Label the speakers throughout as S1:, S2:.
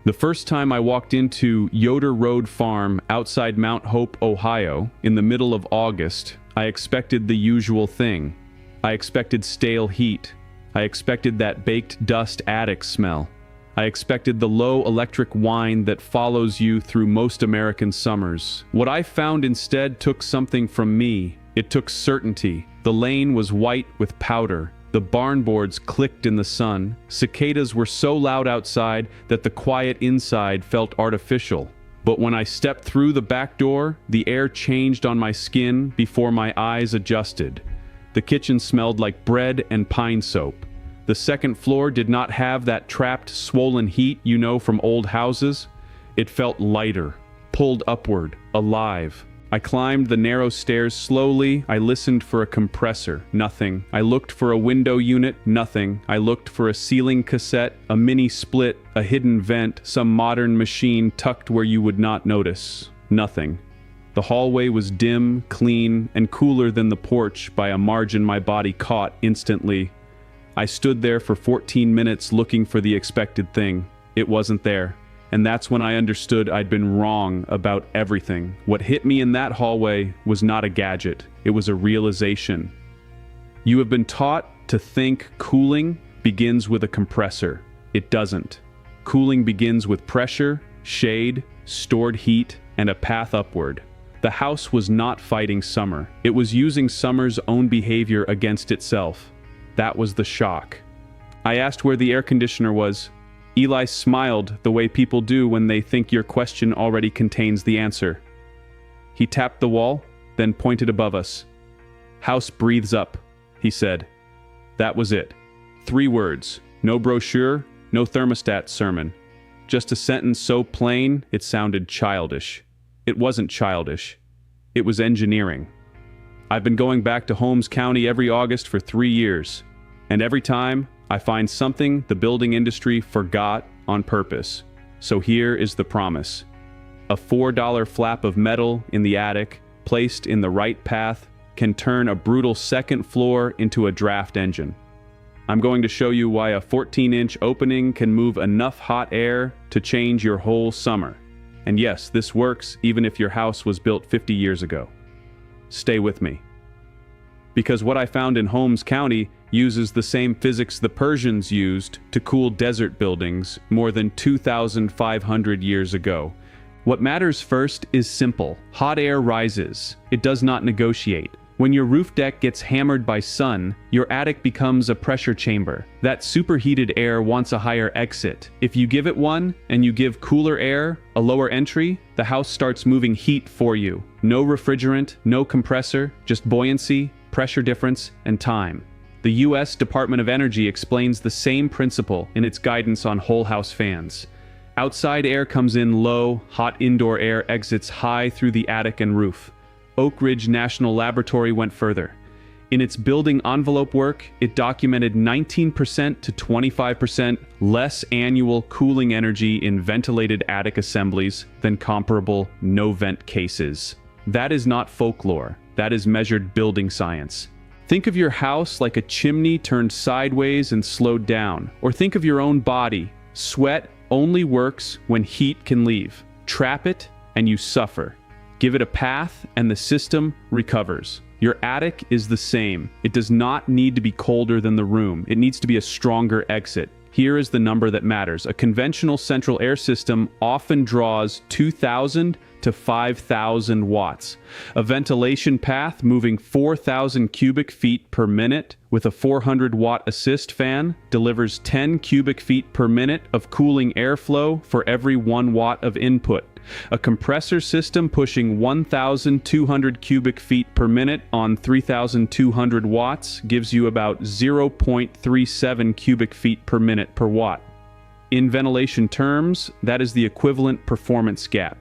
S1: The first time I walked into Yoder Road Farm outside Mount Hope, Ohio, in the middle of August, I expected the usual thing. I expected stale heat. I expected that baked dust attic smell. I expected the low electric whine that follows you through most American summers. What I found instead took something from me. It took certainty. The lane was white with powder. The barn boards clicked in the sun. Cicadas were so loud outside that the quiet inside felt artificial. But when I stepped through the back door, the air changed on my skin before my eyes adjusted. The kitchen smelled like bread and pine soap. The second floor did not have that trapped, swollen heat you know from old houses. It felt lighter, pulled upward, alive. I climbed the narrow stairs slowly. I listened for a compressor. Nothing. I looked for a window unit. Nothing. I looked for a ceiling cassette, a mini split, a hidden vent, some modern machine tucked where you would not notice. Nothing. The hallway was dim, clean, and cooler than the porch by a margin my body caught instantly. I stood there for 14 minutes looking for the expected thing. It wasn't there. And that's when I understood I'd been wrong about everything. What hit me in that hallway was not a gadget. It was a realization. You have been taught to think cooling begins with a compressor. It doesn't. Cooling begins with pressure, shade, stored heat, and a path upward. The house was not fighting summer. It was using summer's own behavior against itself. That was the shock. I asked where the air conditioner was. Eli smiled the way people do when they think your question already contains the answer. He tapped the wall, then pointed above us. "House breathes up," he said. That was it. 3 words. No brochure, no thermostat sermon. Just a sentence so plain it sounded childish. It wasn't childish. It was engineering. I've been going back to Holmes County every August for 3 years, and every time I find something the building industry forgot on purpose. So here is the promise. A $4 flap of metal in the attic, placed in the right path, can turn a brutal second floor into a draft engine. I'm going to show you why a 14-inch opening can move enough hot air to change your whole summer. And yes, this works even if your house was built 50 years ago. Stay with me. Because what I found in Holmes County uses the same physics the Persians used to cool desert buildings more than 2,500 years ago. What matters first is simple. Hot air rises. It does not negotiate. When your roof deck gets hammered by sun, your attic becomes a pressure chamber. That superheated air wants a higher exit. If you give it one, and you give cooler air a lower entry, the house starts moving heat for you. No refrigerant, no compressor, just buoyancy, pressure difference, and time. The U.S. Department of Energy explains the same principle in its guidance on whole house fans. Outside air comes in low, hot indoor air exits high through the attic and roof. Oak Ridge National Laboratory went further. In its building envelope work, it documented 19% to 25% less annual cooling energy in ventilated attic assemblies than comparable no-vent cases. That is not folklore. That is measured building science. Think of your house like a chimney turned sideways and slowed down. Or think of your own body. Sweat only works when heat can leave. Trap it, and you suffer. Give it a path, and the system recovers. Your attic is the same. It does not need to be colder than the room. It needs to be a stronger exit. Here is the number that matters. A conventional central air system often draws 2,000 to 5,000 watts. A ventilation path moving 4,000 cubic feet per minute with a 400-watt assist fan delivers 10 cubic feet per minute of cooling airflow for every 1 watt of input. A compressor system pushing 1,200 cubic feet per minute on 3,200 watts gives you about 0.37 cubic feet per minute per watt. In ventilation terms, that is the equivalent performance gap.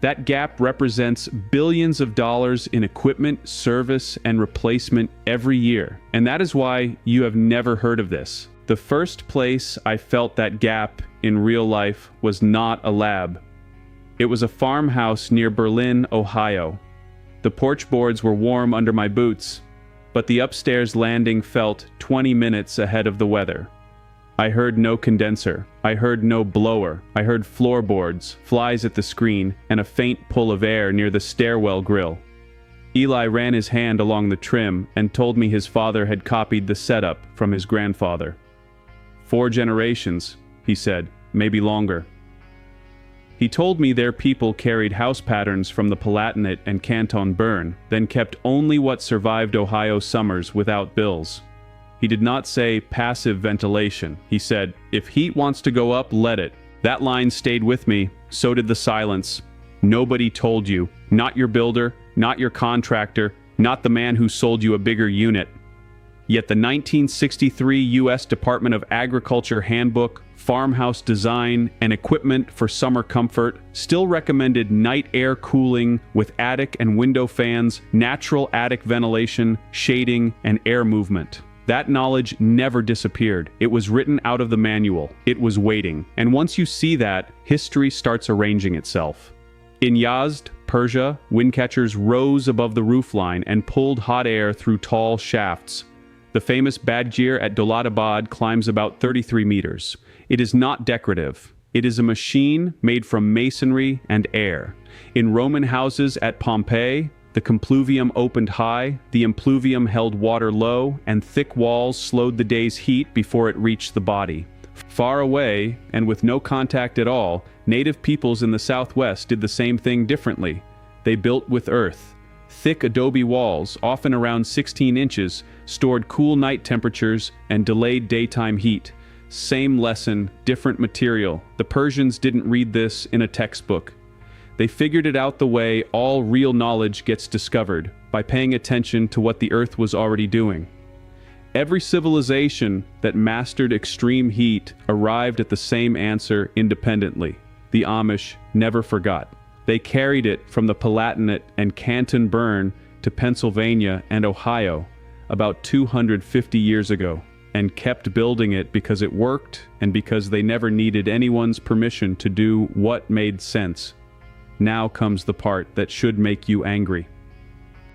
S1: That gap represents billions of dollars in equipment, service, and replacement every year. And that is why you have never heard of this. The first place I felt that gap in real life was not a lab. It was a farmhouse near Berlin, Ohio. The porch boards were warm under my boots, but the upstairs landing felt 20 minutes ahead of the weather. I heard no condenser. I heard no blower. I heard floorboards, flies at the screen, and a faint pull of air near the stairwell grill. Eli ran his hand along the trim and told me his father had copied the setup from his grandfather. 4 generations, he said, maybe longer. He told me their people carried house patterns from the Palatinate and Canton Bern, then kept only what survived Ohio summers without bills. He did not say passive ventilation. He said, if heat wants to go up, let it. That line stayed with me, so did the silence. Nobody told you. Not your builder, not your contractor, not the man who sold you a bigger unit. Yet the 1963 U.S. Department of Agriculture Handbook, Farmhouse Design, and Equipment for Summer Comfort still recommended night air cooling with attic and window fans, natural attic ventilation, shading, and air movement. That knowledge never disappeared. It was written out of the manual. It was waiting. And once you see that, history starts arranging itself. In Yazd, Persia, wind catchers rose above the roofline and pulled hot air through tall shafts. The famous Badgir at Dowlatabad climbs about 33 meters. It is not decorative. It is a machine made from masonry and air. In Roman houses at Pompeii, the compluvium opened high, the impluvium held water low, and thick walls slowed the day's heat before it reached the body. Far away, and with no contact at all, native peoples in the Southwest did the same thing differently. They built with earth. Thick adobe walls, often around 16 inches, stored cool night temperatures and delayed daytime heat. Same lesson, different material. The Persians didn't read this in a textbook. They figured it out the way all real knowledge gets discovered, by paying attention to what the earth was already doing. Every civilization that mastered extreme heat arrived at the same answer independently. The Amish never forgot. They carried it from the Palatinate and Canton Bern to Pennsylvania and Ohio about 250 years ago, and kept building it because it worked and because they never needed anyone's permission to do what made sense. Now comes the part that should make you angry.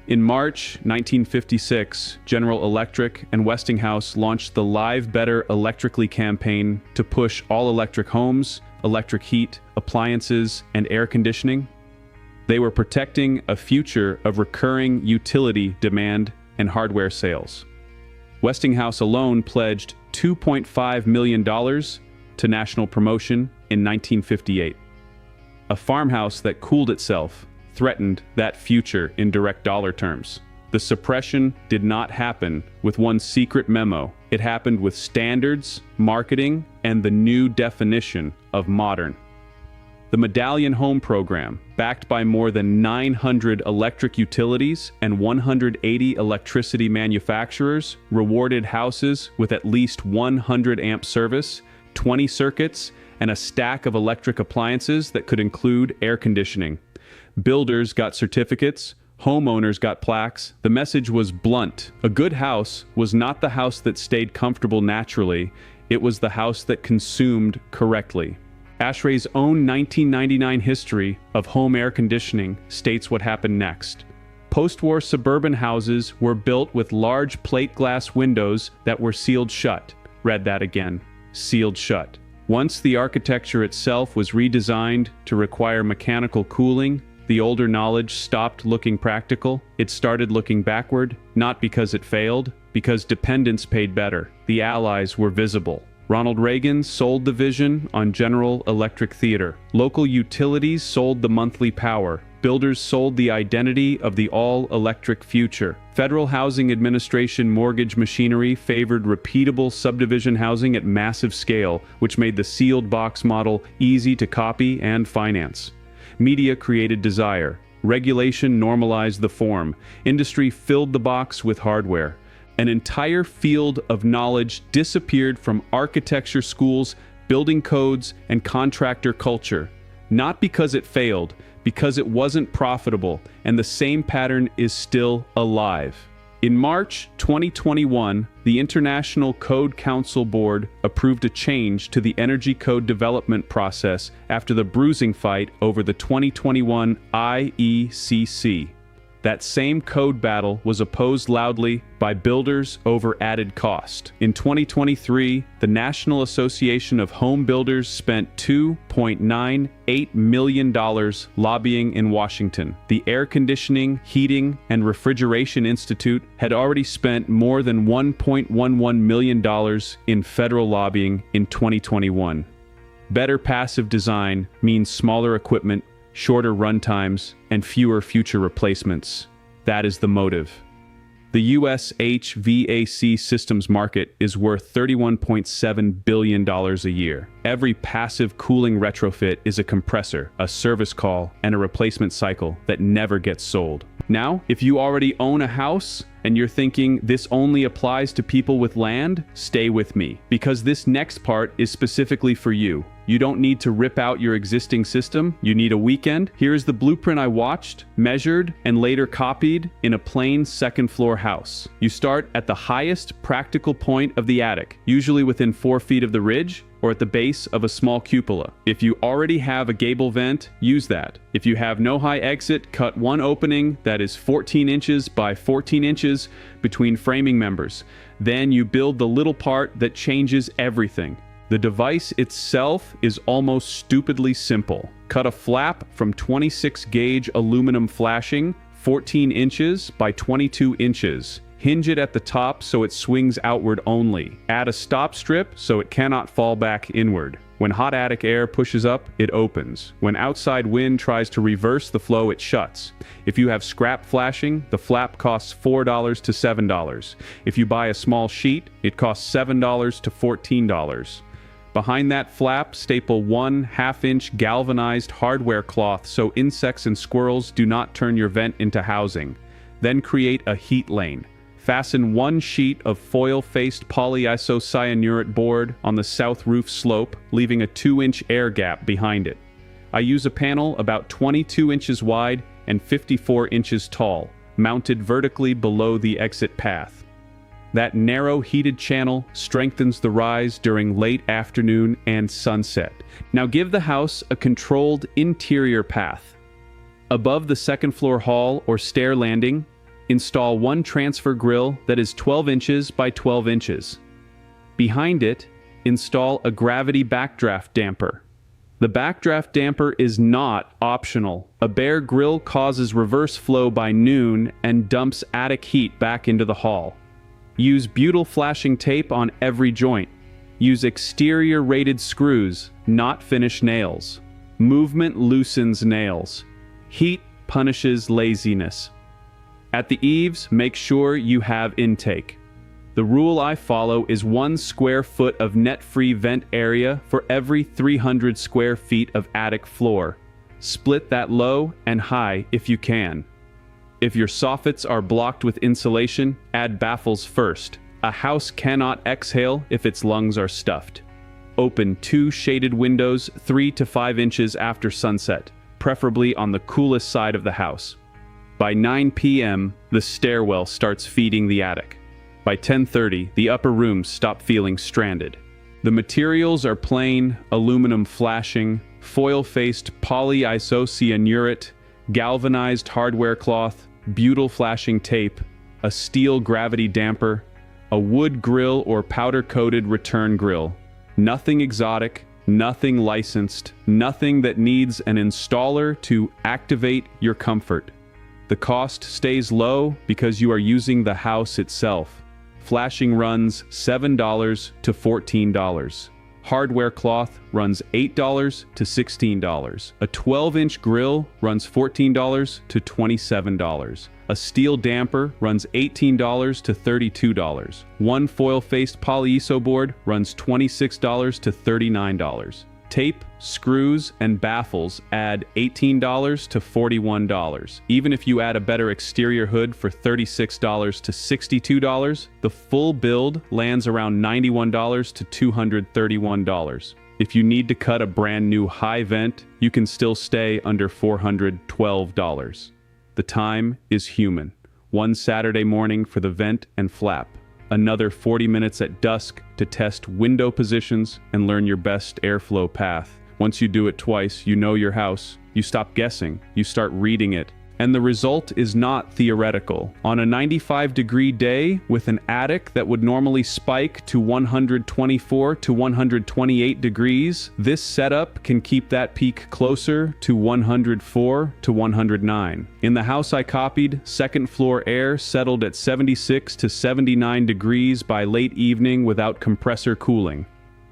S1: In March 1956, General Electric and Westinghouse launched the Live Better Electrically campaign to push all-electric homes, electric heat, appliances, and air conditioning. They were protecting a future of recurring utility demand and hardware sales. Westinghouse alone pledged $2.5 million to national promotion in 1958. A farmhouse that cooled itself threatened that future in direct dollar terms. The suppression did not happen with one secret memo. It happened with standards, marketing, and the new definition of modern. The Medallion Home Program, backed by more than 900 electric utilities and 180 electricity manufacturers, rewarded houses with at least 100 amp service, 20 circuits, and a stack of electric appliances that could include air conditioning. Builders got certificates, homeowners got plaques. The message was blunt. A good house was not the house that stayed comfortable naturally, it was the house that consumed correctly. ASHRAE's own 1999 history of home air conditioning states what happened next. Post-war suburban houses were built with large plate glass windows that were sealed shut. Read that again. Sealed shut. Once the architecture itself was redesigned to require mechanical cooling, the older knowledge stopped looking practical. It started looking backward, not because it failed, because dependents paid better. The Allies were visible. Ronald Reagan sold the vision on General Electric Theater. Local utilities sold the monthly power. Builders sold the identity of the all-electric future. Federal Housing Administration mortgage machinery favored repeatable subdivision housing at massive scale, which made the sealed box model easy to copy and finance. Media created desire. Regulation normalized the form. Industry filled the box with hardware. An entire field of knowledge disappeared from architecture schools, building codes, and contractor culture. Not because it failed, because it wasn't profitable, and the same pattern is still alive. In March 2021, the International Code Council Board approved a change to the Energy Code development process after the bruising fight over the 2021 IECC. That same code battle was opposed loudly by builders over added cost. In 2023, the National Association of Home Builders spent $2.98 million lobbying in Washington. The Air Conditioning, Heating, and Refrigeration Institute had already spent more than $1.11 million in federal lobbying in 2021. Better passive design means smaller equipment, shorter run times, and fewer future replacements. That is the motive. The U.S. HVAC systems market is worth $31.7 billion a year. Every passive cooling retrofit is a compressor, a service call, and a replacement cycle that never gets sold. Now, if you already own a house and you're thinking this only applies to people with land, stay with me, because this next part is specifically for you. You don't need to rip out your existing system. You need a weekend. Here's the blueprint I watched, measured, and later copied in a plain second-floor house. You start at the highest practical point of the attic, usually within 4 feet of the ridge, or at the base of a small cupola. If you already have a gable vent, use that. If you have no high exit, cut one opening that is 14 inches by 14 inches between framing members. Then you build the little part that changes everything. The device itself is almost stupidly simple. Cut a flap from 26 gauge aluminum flashing, 14 inches by 22 inches. Hinge it at the top so it swings outward only. Add a stop strip so it cannot fall back inward. When hot attic air pushes up, it opens. When outside wind tries to reverse the flow, it shuts. If you have scrap flashing, the flap costs $4 to $7. If you buy a small sheet, it costs $7 to $14. Behind that flap, staple 1/2-inch galvanized hardware cloth so insects and squirrels do not turn your vent into housing. Then create a heat lane. Fasten one sheet of foil-faced polyisocyanurate board on the south roof slope, leaving a 2-inch air gap behind it. I use a panel about 22 inches wide and 54 inches tall, mounted vertically below the exit path. That narrow heated channel strengthens the rise during late afternoon and sunset. Now give the house a controlled interior path. Above the second-floor hall or stair landing, install one transfer grill that is 12 inches by 12 inches. Behind it, install a gravity backdraft damper. The backdraft damper is not optional. A bare grill causes reverse flow by noon and dumps attic heat back into the hall. Use butyl flashing tape on every joint. Use exterior rated screws, not finish nails. Movement loosens nails. Heat punishes laziness. At the eaves, make sure you have intake. The rule I follow is 1 square foot of net-free vent area for every 300 square feet of attic floor. Split that low and high if you can. If your soffits are blocked with insulation, add baffles first. A house cannot exhale if its lungs are stuffed. Open 2 shaded windows 3 to 5 inches after sunset, preferably on the coolest side of the house. By 9 p.m., the stairwell starts feeding the attic. By 10:30, the upper rooms stop feeling stranded. The materials are plain aluminum flashing, foil-faced polyisocyanurate, galvanized hardware cloth, butyl flashing tape, a steel gravity damper, a wood grill or powder-coated return grill. Nothing exotic, nothing licensed, nothing that needs an installer to activate your comfort. The cost stays low because you are using the house itself. Flashing runs $7 to $14. Hardware cloth runs $8 to $16. A 12-inch grill runs $14 to $27. A steel damper runs $18 to $32. One foil-faced polyiso board runs $26 to $39. Tape, screws, and baffles add $18 to $41. Even if you add a better exterior hood for $36 to $62, the full build lands around $91 to $231. If you need to cut a brand new high vent, you can still stay under $412. The time is human. One Saturday morning for the vent and flap. Another 40 minutes at dusk to test window positions and learn your best airflow path. Once you do it twice, you know your house. You stop guessing, you start reading it, And the result is not theoretical. On a 95-degree day with an attic that would normally spike to 124 to 128 degrees, this setup can keep that peak closer to 104 to 109. In the house I copied, second floor air settled at 76 to 79 degrees by late evening without compressor cooling.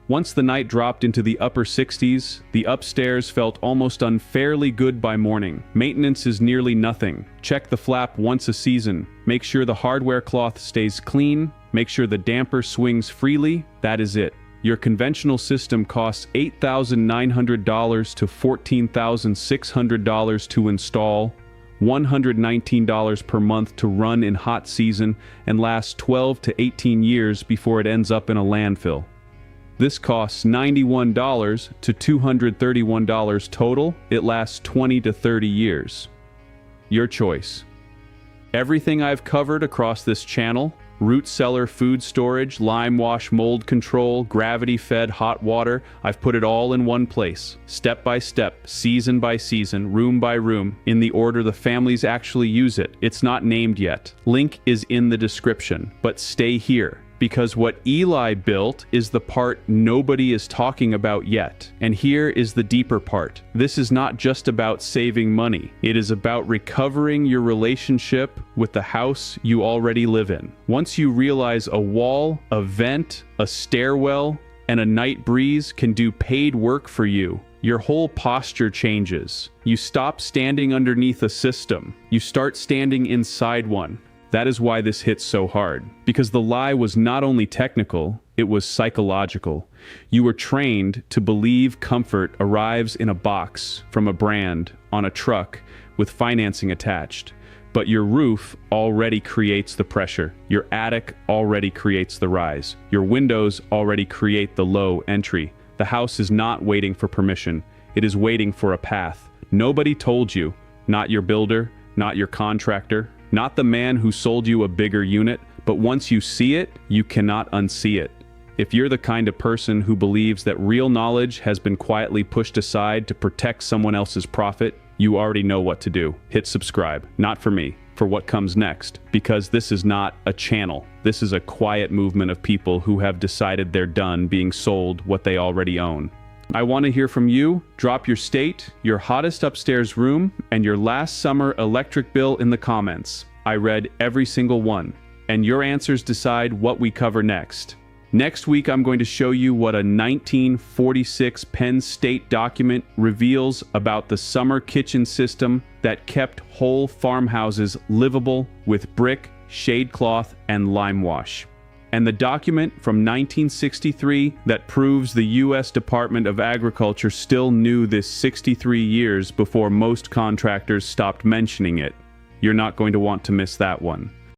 S1: Once the night dropped into the upper 60s, the upstairs felt almost unfairly good by morning. Maintenance is nearly nothing. Check the flap once a season. Make sure the hardware cloth stays clean. Make sure the damper swings freely. That is it. Your conventional system costs $8,900 to $14,600 to install, $119 per month to run in hot season, and lasts 12 to 18 years before it ends up in a landfill. This costs $91 to $231 total. It lasts 20 to 30 years. Your choice. Everything I've covered across this channel, root cellar food storage, lime wash mold control, gravity-fed hot water, I've put it all in one place, step by step, season by season, room by room, in the order the families actually use it. It's not named yet. Link is in the description, but stay here, because what Eli built is the part nobody is talking about yet. And here is the deeper part. This is not just about saving money. It is about recovering your relationship with the house you already live in. Once you realize a wall, a vent, a stairwell, and a night breeze can do paid work for you, your whole posture changes. You stop standing underneath a system. You start standing inside one. That is why this hits so hard. Because the lie was not only technical, it was psychological. You were trained to believe comfort arrives in a box, from a brand, on a truck, with financing attached. But your roof already creates the pressure. Your attic already creates the rise. Your windows already create the low entry. The house is not waiting for permission. It is waiting for a path. Nobody told you. Not your builder, not your contractor, not the man who sold you a bigger unit, but once you see it, you cannot unsee it. If you're the kind of person who believes that real knowledge has been quietly pushed aside to protect someone else's profit, you already know what to do. Hit subscribe, not for me, for what comes next, because this is not a channel. This is a quiet movement of people who have decided they're done being sold what they already own. I want to hear from you. Drop your state, your hottest upstairs room, and your last summer electric bill in the comments. I read every single one, and your answers decide what we cover next. Next week, I'm going to show you what a 1946 Penn State document reveals about the summer kitchen system that kept whole farmhouses livable with brick, shade cloth, and lime wash. And the document from 1963 that proves the U.S. Department of Agriculture still knew this 63 years before most contractors stopped mentioning it. You're not going to want to miss that one.